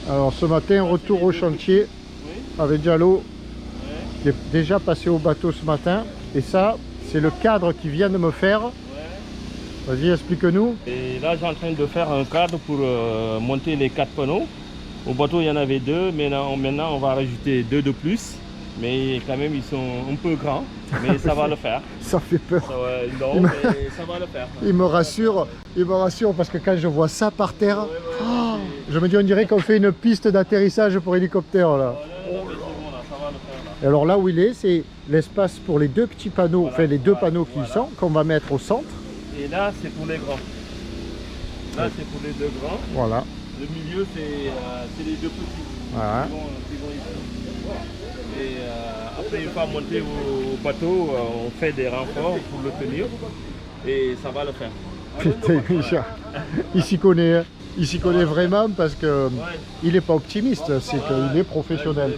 Alors ce matin, retour au chantier avec Diallo qui est déjà passé au bateau ce matin. Et ça, c'est le cadre qu'il vient de me faire. Vas-y, explique-nous. Et là, j'ai en train de faire un cadre pour monter les 4 panneaux. Au bateau, il y en avait 2, mais maintenant, on va rajouter 2 de plus. Mais quand même, ils sont un peu grands, mais ça va le faire. Ça fait peur. Non, mais ça va le faire. Il me rassure parce que quand je vois ça par terre, je me dis on dirait qu'on fait une piste d'atterrissage pour hélicoptère là. Et alors là où il est, c'est l'espace pour les 2 petits panneaux, enfin les 2 panneaux qui y sont, qu'on va mettre au centre. Et là, c'est pour les grands. Là, c'est pour les 2 grands. Voilà. Le milieu, c'est les 2 petits. Voilà. Qui vont ici. Et après, une fois monté au bateau, on fait des renforts pour le tenir. Et ça va le faire. Putain, il s'y connaît. Hein. Il s'y connaît vraiment parce que il n'est pas optimiste, c'est qu'il est professionnel.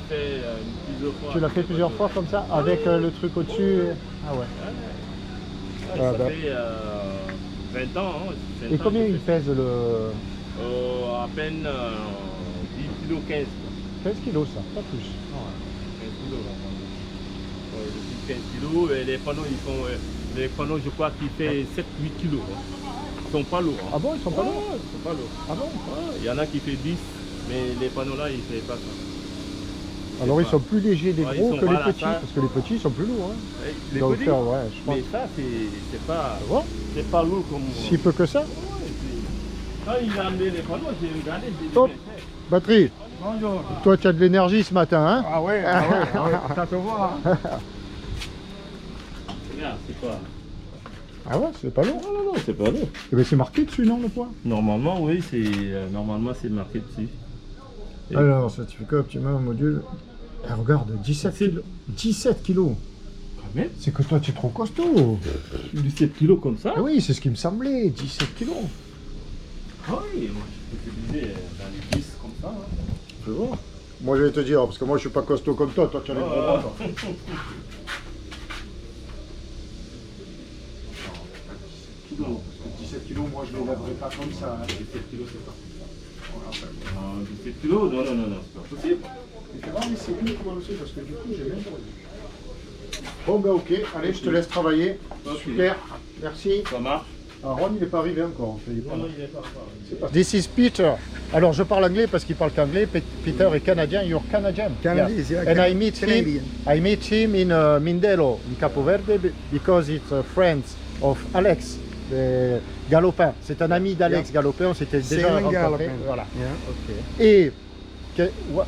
Tu l'as fait plusieurs fois comme ça, avec le truc au-dessus. Ah ouais. Ça fait 20 ans. Hein, et combien il pèse le... à peine 10 kg 15. 15 kilos ça, pas plus. 15 kg et les panneaux, les panneaux je crois qu'ils font 7-8 kg. Ils sont pas lourds. Hein. Ah bon, ils sont pas lourds? Ils sont pas lourds. Ah bon? Il y en a qui fait 10, mais les panneaux là, ils ne font pas ça. Alors ils sont plus légers les gros que les petits, parce que les petits sont plus lourds. Hein. Les donc, petits, ouais, je pense. mais ça c'est pas lourd comme... Si peu que ça. Quand il a amené les panneaux, j'ai regardé, j'ai dit... Hop, Batterie. Bonjour. Toi tu as de l'énergie ce matin, hein? Ah ouais, ça se voit. Hein. Regarde, c'est quoi? Ah ouais, c'est pas lourd. Non, c'est pas lourd. Eh ben, c'est marqué dessus, non, le poids? Normalement, oui, c'est marqué dessus. Et alors, certificat optimal module. Eh, regarde, 17 kilos. 17 kilos. quand même, C'est que toi tu es trop costaud. 17 kilos comme ça. Ah oui, c'est ce qui me semblait, 17 kilos. Ah oui, moi je peux utiliser dans les 10 comme ça. Hein. Tu vois? Moi je vais te dire, parce que moi je suis pas costaud comme toi, toi tu as les gros bras. Toi. 17 kilos, moi je ne les lèverai pas comme ça. Hein. 17 kilos, c'est pas comme ça. 17 kilos, non, c'est pas possible. Mais tu vois, mais c'est lui qui va aussi, parce que du coup j'ai même pas dit. Bon ben ok, allez, je te laisse travailler. Okay. Super, merci. Ça marche. Ah, Ron il n'est pas arrivé encore. Non, il est pas. This is Peter. Alors je parle anglais parce qu'il parle qu'anglais. Peter est canadien. You're Canadian. Canadian, yeah. And I meet Canadian. him. I meet him in Mindelo, in Capo Verde, because it's a friend of Alex Galopin. C'est un ami d'Alex Galopin. On s'était déjà Sailing rencontrés. Galopin. Voilà. Yeah, okay. Et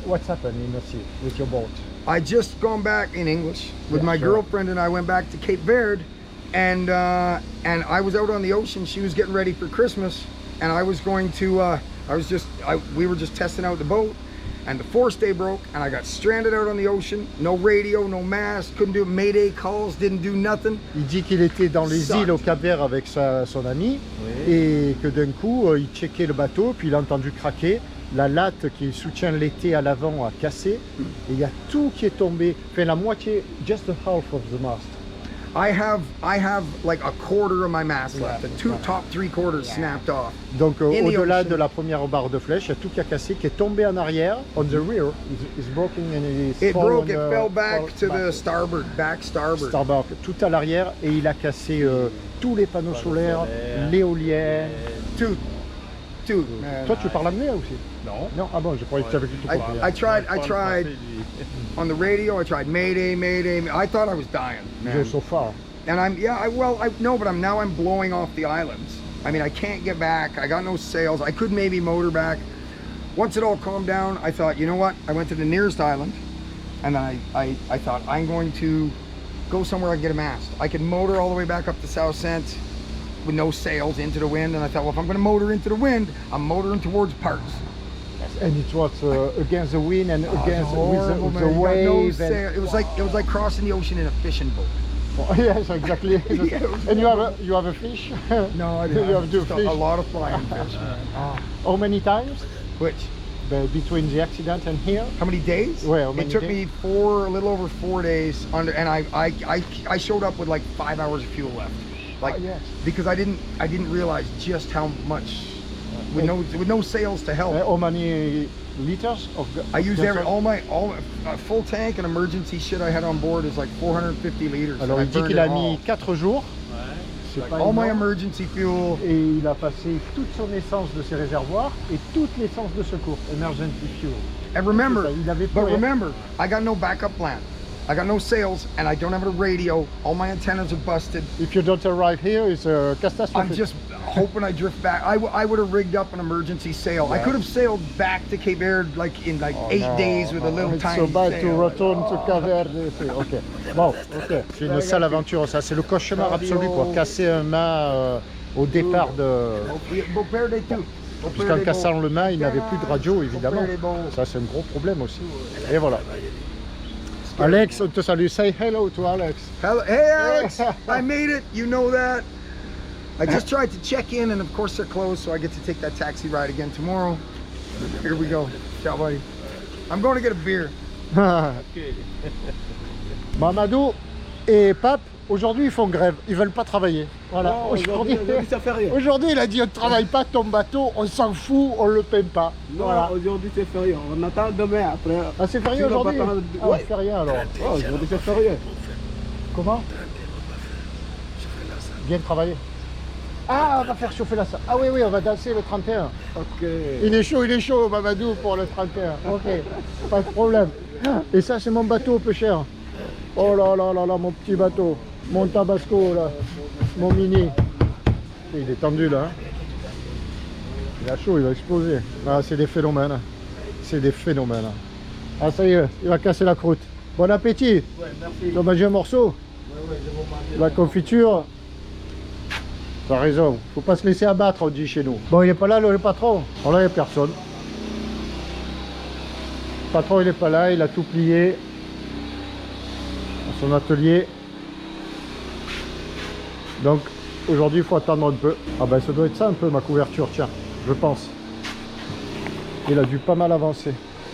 what's happened in the sea with your boat? I just gone back in English with Yeah, my sure. girlfriend, and I went back to Cape Verde, and I was out on the ocean. She was getting ready for Christmas, and I was going to. We were just testing out the boat, and the forestay broke, and I got stranded out on the ocean. No radio, no mast, couldn't do Mayday calls, didn't do nothing. Il dit qu'il était dans les îles au Cap-Vert avec son ami et que d'un coup il checkait le bateau, puis il a entendu craquer. La latte qui soutient l'été à l'avant a cassé et il y a tout qui est tombé, enfin la moitié, just the half of the mast. I have like a quarter of my mast left. The top 3/4 snapped off. Donc au-delà ocean. de la première barre de flèche, il y a tout qui a cassé, qui est tombé en arrière. On the rear, it's broken and It fall broke. on It the- fell back to back. the starboard, back starboard. Starboard, tout à l'arrière et il a cassé tous les panneaux solaires, l'éolien. Two. Toi tu parles anglais aussi? Non. Non, ah bon, je croyais que tu avais tout compris. I tried on the radio. I tried Mayday. I thought I was dying, You're man. so far. And I'm now I'm blowing off the islands. I mean, I can't get back. I got no sails. I could maybe motor back. Once it all calmed down, I thought, you know what? I went to the nearest island, and I thought I'm going to go somewhere I can get a mast. I could motor all the way back up to South Saint with no sails into the wind, and I thought, well, if I'm going to motor into the wind, I'm motoring towards parts. And it was against the wind and against Horrible, the man. You got no wave. sail. It was like crossing the ocean in a fishing boat. Yes, exactly. Yeah, it was And you have a fish? No, I You didn't. have to Just fish. a lot of flying fish, man. How many times Which? between the accident and here? How many days? Well, how many it took days? me a little over 4 days under, and I showed up with like 5 hours of fuel left, like yes. because I didn't realize just how much with no sails to help. How many liters of I use gasoline? all full tank and emergency shit I had on board is like 450 liters. Alors and il I dit burned qu'il it a mis all. 4 jours. C'est pas All my énorme. emergency fuel. Et il a passé toute son essence de ses réservoirs et toute l'essence de secours. Emergency fuel. And remember, C'est ça, il avait but pas, hein. remember, I got no backup plan. I got no sails and I don't have a radio. All my antennas are busted. If you don't arrive here, it's a catastrophe. I'm just hoping I drift back. I would have rigged up an emergency sail. I could have sailed back to Cape Verde like in 8 days with a little It's tiny so bad to sail. return to Cape Verde. Ok. Bon, ok. C'est une sale aventure, ça. C'est le cauchemar absolu, quoi. Casser un mât au départ de. Puisqu'en cassant le mât, il n'avait plus de radio, évidemment. Ça, c'est un gros problème aussi. Et voilà. Alex, on te salue. Say hello to Alex. Hello, hey Alex, I made it. You know that. I just tried to check in, and of course they're closed, so I get to take that taxi ride again tomorrow. Here we go. Ciao, buddy. I'm going to get a beer. Mamadou et Pape, aujourd'hui ils font grève, ils veulent pas travailler. Voilà. Non, aujourd'hui, ça fait rien. Aujourd'hui il a dit on ne travaille pas ton bateau, on s'en fout, on le paye pas. Non, Voilà. aujourd'hui c'est férié. On attend demain après. Ah c'est férié Si le aujourd'hui? bateau- Ah, Ouais. c'est férié alors. Oh, aujourd'hui c'est férié. Comment? Bien travailler. Ah, on va faire chauffer la salle. Ah oui, oui, on va danser le 31. Ok. Il est chaud, Mamadou, pour le 31. Ok, pas de problème. Et ça, c'est mon bateau, peu cher. Oh là là là là, mon petit bateau. Mon Tabasco, là. Mon mini. Il est tendu, là. Il a chaud, il va exploser. Ah, c'est des phénomènes. C'est des phénomènes. Ah, ça y est, il va casser la croûte. Bon appétit. Ouais, merci. Tu vas manger un morceau? Ouais, je vais manger. La confiture. T'as raison, faut pas se laisser abattre, on dit chez nous. Bon, il est pas là, le patron. Oh là, il n'y a personne. Le patron, il est pas là, il a tout plié dans son atelier. Donc, aujourd'hui, il faut attendre un peu. Ah ben, ça doit être ça un peu, ma couverture, tiens, je pense. Il a dû pas mal avancer.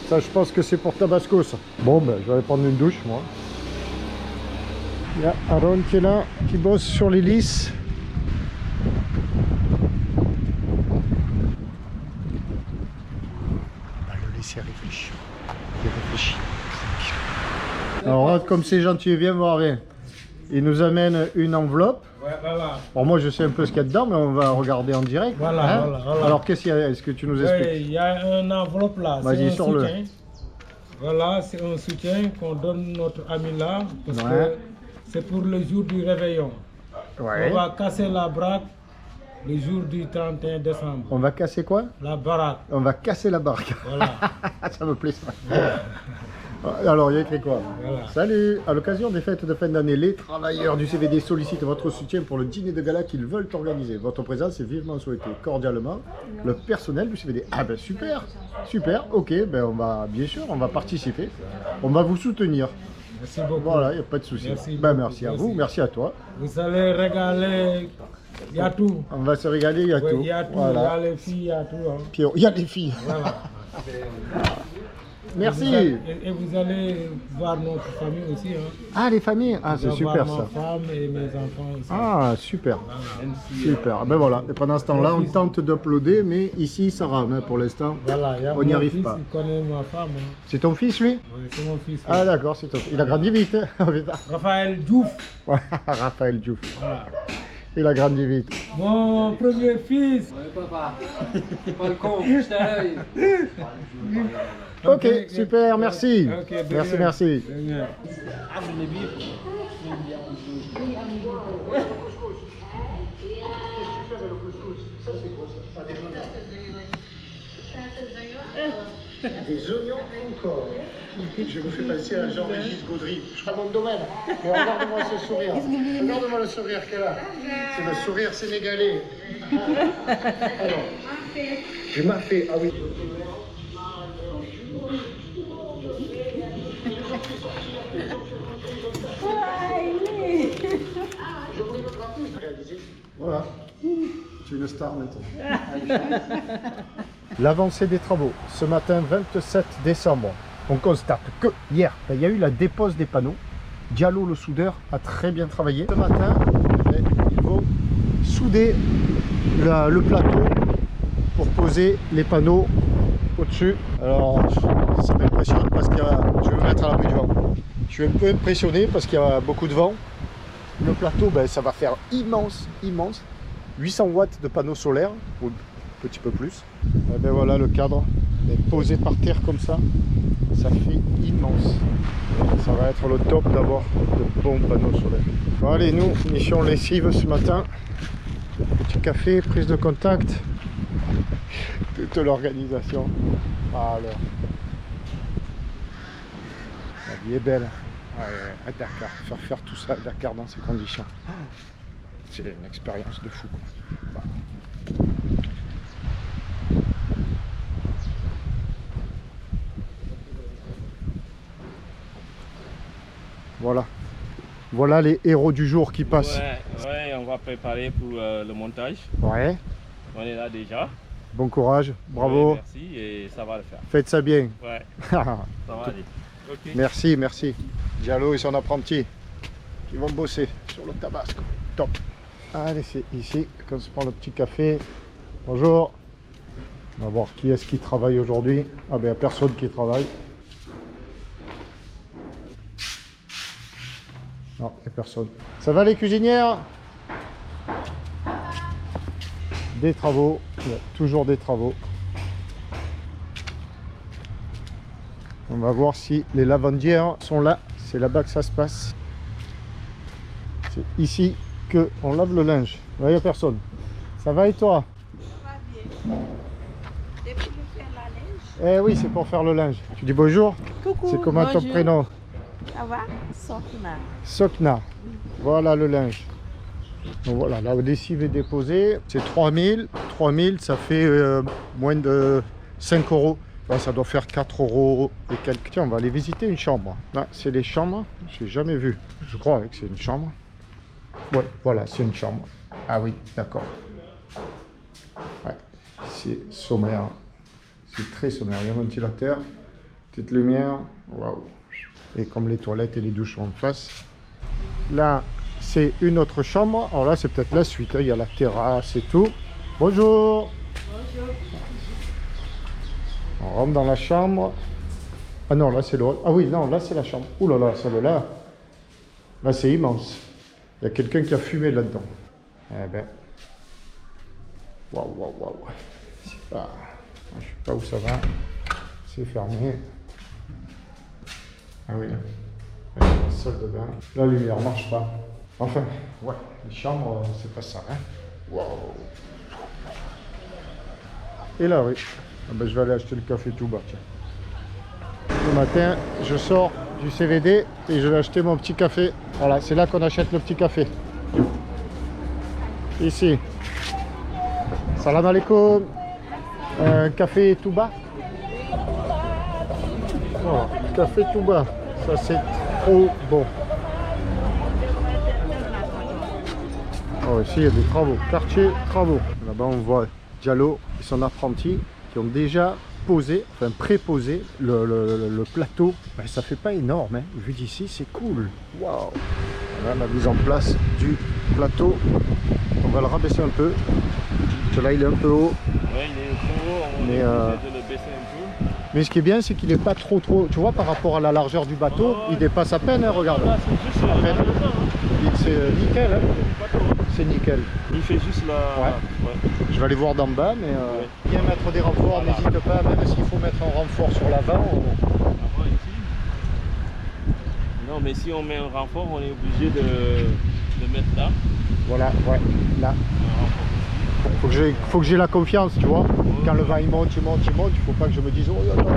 Ça, je pense que c'est pour Tabasco, ça. Bon, ben, je vais aller prendre une douche, moi. Il y a Aaron qui est là, qui bosse sur l'hélice. C'est réfléchi. Il réfléchit. Alors, comme c'est gentil, viens voir, viens. Il nous amène une enveloppe. Ouais, voilà. Bon, moi, je sais un peu ce qu'il y a dedans, mais on va regarder en direct. Voilà, voilà. Alors, qu'est-ce qu'il y a? Est-ce que tu nous expliques? Ouais, il y a une enveloppe là. Vas-y, c'est un sors-le. soutien. Voilà, c'est un soutien qu'on donne notre ami là. Parce Ouais. que c'est pour le jour du réveillon. Ouais. On va casser la baraque le jour du 31 décembre. On va casser quoi? La baraque. On va casser la barque. Voilà. Ça me plaît ça. Alors, il y a écrit quoi? Voilà. Salut! À l'occasion des fêtes de fin d'année, les travailleurs du CVD sollicitent votre soutien pour le dîner de gala qu'ils veulent organiser. Votre présence est vivement souhaitée. Cordialement, le personnel du CVD. Ah ben super! Super, ok, ben on va, bien sûr, on va participer. On va vous soutenir. Merci beaucoup. Voilà, il n'y a pas de souci. Merci Ben, beaucoup, merci à merci. vous, merci à toi. Vous allez régaler. Il y a tout. On va se régaler, il y a Ouais, tout. il y a tout. Voilà. Il y a les filles, il y a tout. Hein. Puis il y a les filles. Voilà. Merci! Et vous allez voir notre famille aussi. Hein. Ah, les familles! Ah, Je c'est vais super voir ça. ma femme et mes enfants aussi. Ah, super. Super. Ben voilà. Et pendant ce temps-là, on tente d'uploader, mais ici, ça rame hein, pour l'instant. Voilà, il y a On n'y mon arrive fils, pas. il connaît ma femme. Hein. C'est ton fils, lui? Oui, c'est mon fils. Ah, d'accord, c'est ton fils. Il a grandi vite. Hein. Oh, putain. Raphaël Diouf. Ouais, Raphaël Diouf. Voilà. Il a grandi vite. Mon premier fils. Papa, pas le con, je t'arrête. Ok, super, merci. Ok, de Merci, rien. merci. De rien. Des oignons encore. Je me fais passer à Jean-Régis Gaudry. Je ferai mon domaine. Mais regarde-moi ce sourire. Regarde-moi le sourire qu'elle a. C'est le sourire sénégalais. Alors, je m'en fais. Ah oui. Voilà. Tu es une star maintenant. L'avancée des travaux. Ce matin 27 décembre, on constate que hier, il y a eu la dépose des panneaux. Diallo, le soudeur, a très bien travaillé. Ce matin, ils vont souder le plateau pour poser les panneaux au-dessus. Alors, ça m'impressionne parce qu'il y a... Je vais me mettre à l'abri du vent. Je suis un peu impressionné parce qu'il y a beaucoup de vent. Le plateau, ben, ça va faire immense, immense. 800 watts de panneaux solaires, ou un petit peu plus. Et ben voilà, le cadre est posé par terre comme ça. Ça fait immense. Ça va être le top d'avoir de bons panneaux solaires. Bon, allez, nous, mission lessive ce matin. Petit café, prise de contact. Toute l'organisation. Alors, la vie est belle. À Dakar, faire tout ça à Dakar dans ces conditions. C'est une expérience de fou. Voilà. Voilà les héros du jour qui passent. Ouais, on va préparer pour le montage. Ouais. On est là déjà. Bon courage, bravo. Ouais, merci et ça va le faire. Faites ça bien. Ouais, ça va aller. Okay. Merci, merci. Diallo et son apprenti qui vont bosser sur le Tabasco. Top. Allez, c'est ici qu'on se prend le petit café. Bonjour. On va voir qui est-ce qui travaille aujourd'hui. Ah ben, il n'y a personne qui travaille. Non, il n'y a personne. Ça va les cuisinières? Des travaux. Il y a toujours des travaux. On va voir si les lavandières sont là. C'est là-bas que ça se passe. C'est ici qu'on lave le linge. Là, il n'y a personne. Ça va et toi? Ça va bien. Depuis que faire la neige. Eh oui, c'est pour faire le linge. Tu dis bonjour? Coucou. C'est comment ton prénom? Ça va? Sokna. Sokna. Voilà le linge. Donc voilà, la lessive est déposée. C'est 3000. 3000, ça fait moins de 5 €. Là, ça doit faire 4 € et quelques. Tiens, on va aller visiter une chambre. Là, c'est les chambres. Je n'ai jamais vu. Je crois que c'est une chambre. Ouais, voilà, c'est une chambre. Ah oui, d'accord. Ouais, c'est sommaire. C'est très sommaire. Il y a un ventilateur, petite lumière. Waouh. Et comme les toilettes et les douches sont en face. Là, c'est une autre chambre. Alors là, c'est peut-être la suite. Il y a la terrasse et tout. Bonjour. Bonjour. On rentre dans la chambre. Ah non, là c'est l'autre. Ah oui, non, là c'est la chambre. Ouh là là, celle-là. Là c'est immense. Il y a quelqu'un qui a fumé là-dedans. Eh ben. Waouh, waouh, waouh. Je sais pas où ça va. C'est fermé. Ah oui. La salle de bain. La lumière ne marche pas. Enfin, ouais, les chambres, c'est pas ça. Hein. Waouh. Et là, oui. Ah ben, je vais aller acheter le café tout bas. Tiens. Le matin, je sors du CVD et je vais acheter mon petit café. Voilà, c'est là qu'on achète le petit café. Ici. Salam alaikum. Un café tout bas. Oh, café tout bas. Ça, c'est trop bon. Oh, ici, il y a des travaux. Quartier travaux. Là-bas, on voit Diallo et son apprenti qui ont déjà posé, enfin préposé le plateau. Ben, ça fait pas énorme, hein. Vu d'ici, c'est cool. Waouh! Voilà la mise en place du plateau. On va le rabaisser un peu. Là, il est un peu haut. Ouais, il est un peu haut. On est obligé de le baisser un peu. Mais ce qui est bien, c'est qu'il n'est pas trop. Tu vois, par rapport à la largeur du bateau, il dépasse à peine, hein, regarde. Là, c'est juste la largeur, hein. C'est nickel, hein. C'est nickel. Il fait juste la... Ouais. Je vais aller voir d'en bas, mais bien mettre des renforts, n'hésite pas, même s'il faut mettre un renfort sur l'avant. Avant ici. Non, mais si on met un renfort, on est obligé de mettre là. Voilà, ouais, là. Faut que j'ai la confiance, tu vois. Quand le vent il monte, il faut pas que je me dise oh là là.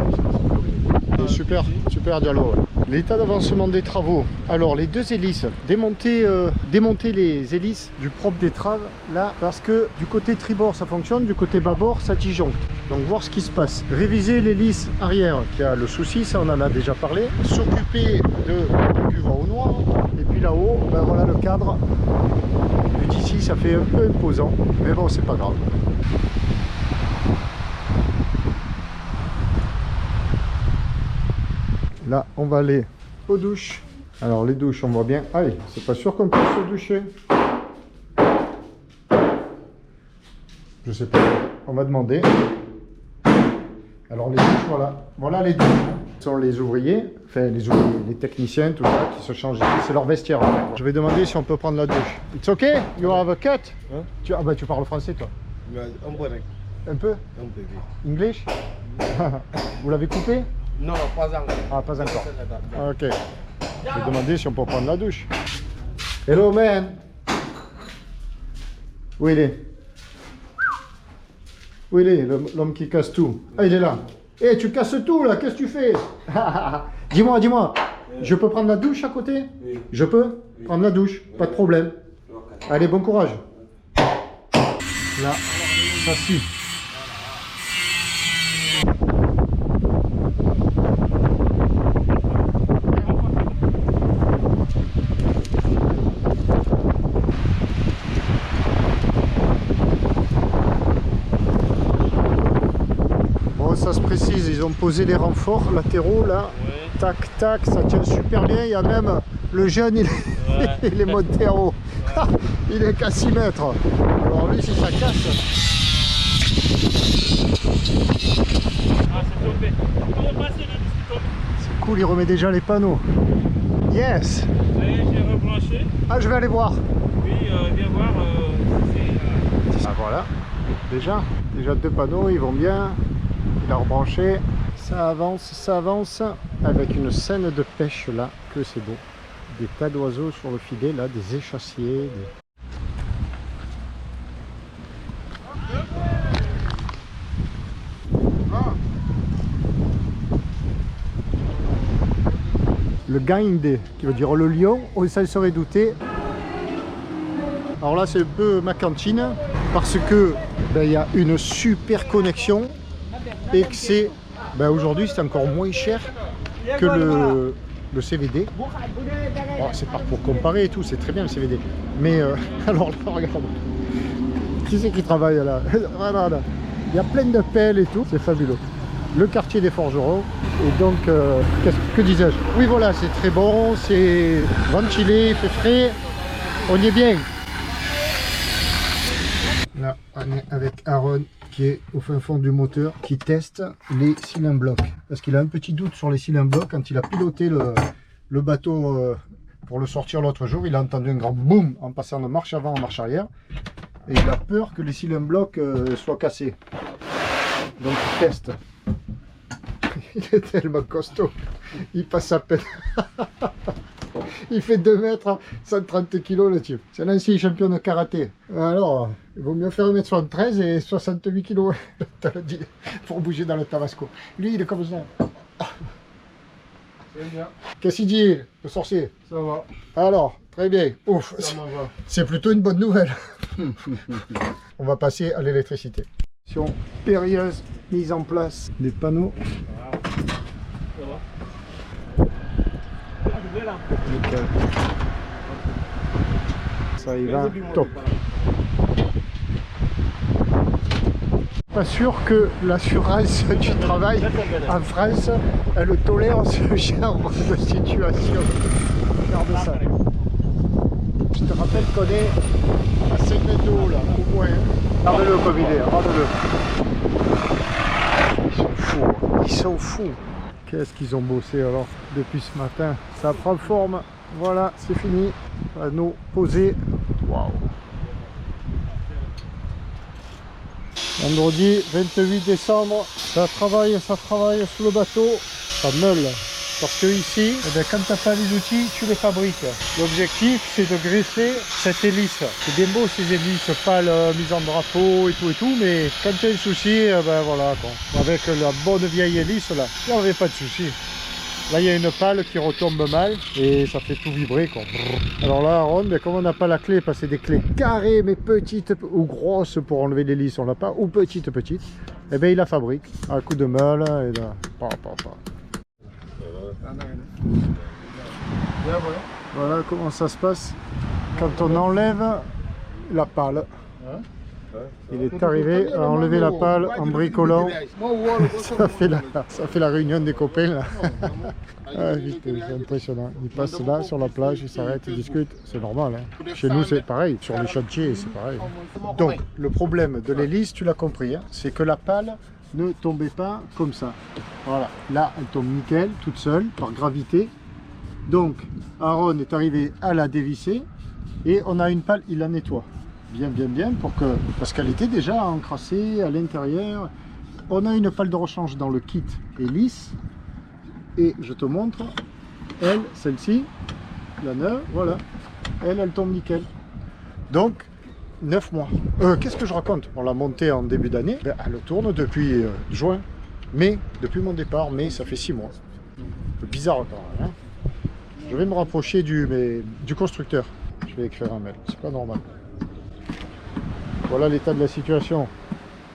Super, super Diallo. Ouais. L'état d'avancement des travaux. Alors les deux hélices, démonter les hélices du propre d'étrave là, parce que du côté tribord ça fonctionne, du côté bâbord ça disjoncte. Donc voir ce qui se passe. Réviser l'hélice arrière qui a le souci, ça on en a déjà parlé. S'occuper du vent au noir. Et puis là-haut, ben voilà le cadre. Vu d'ici ça fait un peu imposant, mais bon c'est pas grave. Là, on va aller aux douches. Alors, les douches, on voit bien. Allez, c'est pas sûr qu'on puisse se doucher. Je sais pas. On va demander. Alors les douches, voilà. Voilà les douches. Ce sont les ouvriers, enfin les ouvriers, les techniciens, tout ça, qui se changent ici. C'est leur vestiaire. En fait. Je vais demander si on peut prendre la douche. It's okay? You have a cut? Hein? Tu parles français, toi? Un peu? English? Vous l'avez coupé? Non, pas encore. Ah, pas encore. Ok. Je vais demander si on peut prendre la douche. Hello, man. Où il est? Où il est, l'homme qui casse tout? Ah, il est là. Eh, tu casses tout, là. Qu'est-ce que tu fais? Dis-moi, dis-moi. Je peux prendre la douche à côté? Oui. Je peux prendre la douche, pas de problème. Allez, bon courage. Là, ça suit. Bon, ça se précise, ils ont posé les renforts latéraux là. Ouais. Tac, tac, ça tient super bien. Il y a même le jeune, il est monté en haut. Il est qu'à 6 mètres. Alors lui, si ça casse. Ah, c'est tombé. Comment passer là, c'est tombé? C'est cool, il remet déjà les panneaux. Yes. Ça y est, j'ai rebranché. Ah, je vais aller voir. Oui, viens voir. Ah voilà. Déjà 2 panneaux, ils vont bien. Il a rebranché. Ça avance. Avec une scène de pêche là, que c'est beau. Des tas d'oiseaux sur le filet là, des échassiers. Le gainde, qui veut dire le lion, on s'en serait douté. Alors là, c'est un peu ma cantine, parce que il y a une super connexion et que c'est, aujourd'hui, c'est encore moins cher que le CVD. Bon, c'est pas pour comparer et tout, c'est très bien le CVD. Mais alors là, regarde, qui c'est qui travaille là? Voilà, là. Il y a plein de pelles et tout, c'est fabuleux. Le quartier des forgerons. Et donc, que disais-je? Oui, voilà, c'est très bon, c'est ventilé, il fait frais, on y est bien. Là, on est avec Aaron qui est au fin fond du moteur, qui teste les cylindres blocs. Parce qu'il a un petit doute sur les cylindres blocs. Quand il a piloté le bateau pour le sortir l'autre jour, il a entendu un grand boum en passant de marche avant en marche arrière. Et il a peur que les cylindres blocs soient cassés. Donc il teste. Il est tellement costaud. Il passe à peine. Il fait 2 mètres, 130 kg le type. C'est un ancien champion de karaté. Alors, il vaut mieux faire 1m73 et 68 kg pour bouger dans le tabasco. Lui, il est comme ça. Qu'est-ce qu'il dit, le sorcier? Ça va. Alors, très bien. Ouf, c'est plutôt une bonne nouvelle. On va passer à l'électricité. Périlleuse, mise en place des panneaux. Nickel. Ça y va, top. Pas sûr que l'assurance du travail en France, elle tolère ce genre de situation. Regarde ça. Je te rappelle qu'on est à 5 mètres de haut là, au moins. Regardez-le comme il est, regardez-le. Ils sont fous, ils sont fous. Qu'est-ce qu'ils ont bossé alors depuis ce matin. Ça prend forme. Voilà, c'est fini. Panneau posé. Waouh. Vendredi 28 décembre. Ça travaille sous le bateau. Ça meule. Parce que ici, quand tu n'as pas les outils, tu les fabriques. L'objectif, c'est de graisser cette hélice. C'est bien beau ces hélices pâles mises en drapeau et tout, mais quand tu as un souci, voilà quoi. Avec la bonne vieille hélice là, il n'y avait pas de souci. Là, il y a une pale qui retombe mal et ça fait tout vibrer quoi. Alors là, Aaron, comme on n'a pas la clé, parce que c'est des clés carrées, mais petites ou grosses pour enlever l'hélice, on l'a pas, ou petites, et bien il la fabrique à coup de meule et là, Voilà comment ça se passe quand on enlève la pale. Il est arrivé à enlever la pale en bricolant. Ça fait la réunion des copains là. Ah, c'est impressionnant. Ils passent là sur la plage, ils s'arrêtent, ils discutent. C'est normal. Hein. Chez nous c'est pareil, sur les chantiers c'est pareil. Donc le problème de l'hélice, tu l'as compris, hein, c'est que la pale ne tombez pas comme ça. Voilà, là elle tombe nickel, toute seule, par gravité. Donc Aaron est arrivé à la dévisser et on a une pale, il la nettoie. Bien, parce qu'elle était déjà encrassée à l'intérieur. On a une pale de rechange dans le kit et lisse. Et je te montre, elle, celle-ci, la neuve, voilà, elle tombe nickel. Donc, 9 mois. Qu'est-ce que je raconte? On l'a montée en début d'année, ben, elle tourne depuis juin, mais depuis mon départ, mais ça fait 6 mois. C'est bizarre quand même. Hein, je vais me rapprocher du constructeur. Je vais écrire un mail, c'est pas normal. Voilà l'état de la situation.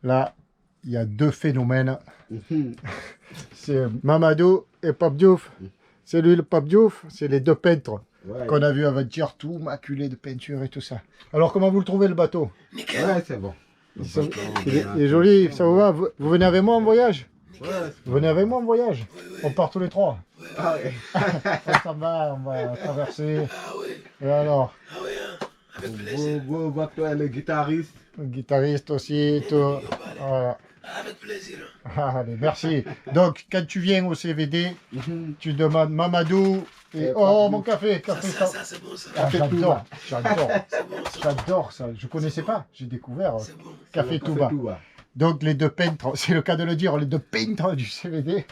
Là, il y a 2 phénomènes. C'est Mamadou et Pape Diouf. C'est lui le Pape Diouf, c'est les 2 peintres qu'on a vu avant-hier, tout maculé de peinture et tout ça. Alors comment vous le trouvez le bateau? Ouais, c'est bon. Il est joli, ça vous va? Vous venez avec moi en voyage? Ouais. Vous venez avec moi en voyage? On part tous les 3. Ah ouais. Ça va, on va traverser. Et alors? Vous, toi, le guitariste. Le guitariste aussi, tout. Voilà. Avec plaisir. Allez, merci. Donc, quand tu viens au CVD, tu demandes Mamadou et oh, mon café. Ça, c'est bon, ça. Ah, j'adore ça. Je connaissais pas. J'ai découvert Bon. Café Touba. Donc, les 2 peintres, c'est le cas de le dire, les 2 peintres du CVD.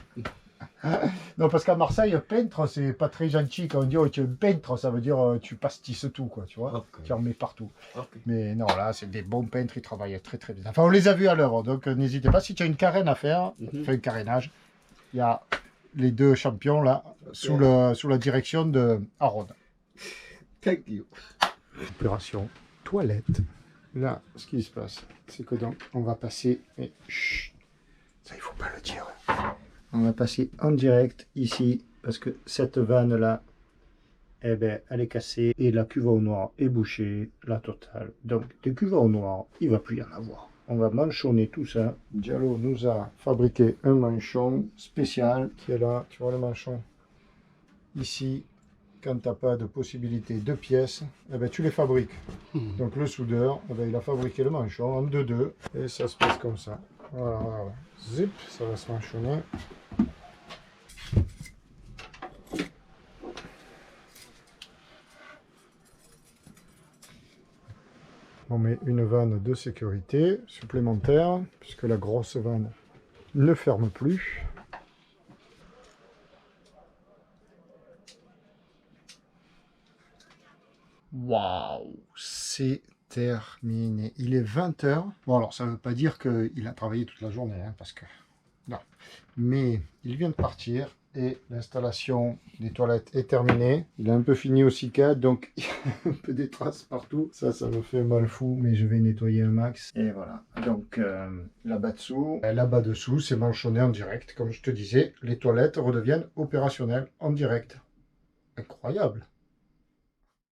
Non, parce qu'à Marseille, peintre, c'est pas très gentil. Quand on dit oh, tu es un peintre, ça veut dire tu pastisses tout, quoi, tu vois. Okay. Tu en mets partout. Okay. Mais non, là, c'est des bons peintres, ils travaillent très très bien. Enfin, on les a vus à l'heure, donc n'hésitez pas. Si tu as une carène à faire, fais un carénage. Il y a les 2 champions là, sous la direction de Aaron. Thank you. Opération toilette. Là, ce qui se passe, c'est que donc, on va passer. Et chut, ça, il faut pas le dire. On va passer en direct ici parce que cette vanne là, eh ben, elle est cassée et la cuve au noir est bouchée, la totale. Donc des cuves au noir, il va plus y en avoir. On va manchonner tout ça. Diallo nous a fabriqué un manchon spécial qui est là. Tu vois le manchon ici. Quand tu n'as pas de possibilité de pièces, eh ben, tu les fabriques. Donc le soudeur, eh ben, il a fabriqué le manchon en 2-2 et ça se passe comme ça. Voilà. Zip, ça va se manchonner. On met une vanne de sécurité supplémentaire puisque la grosse vanne ne ferme plus. Waouh, c'est terminé. Il est 20 h. Bon, alors ça ne veut pas dire qu'il a travaillé toute la journée, hein, parce que non. Mais il vient de partir et l'installation des toilettes est terminée. Il a un peu fini au CICAD, donc il y a un peu des traces partout. Ça me fait mal fou, mais je vais nettoyer un max. Et voilà. Donc là-bas dessous, c'est manchonné en direct. Comme je te disais, les toilettes redeviennent opérationnelles en direct. Incroyable.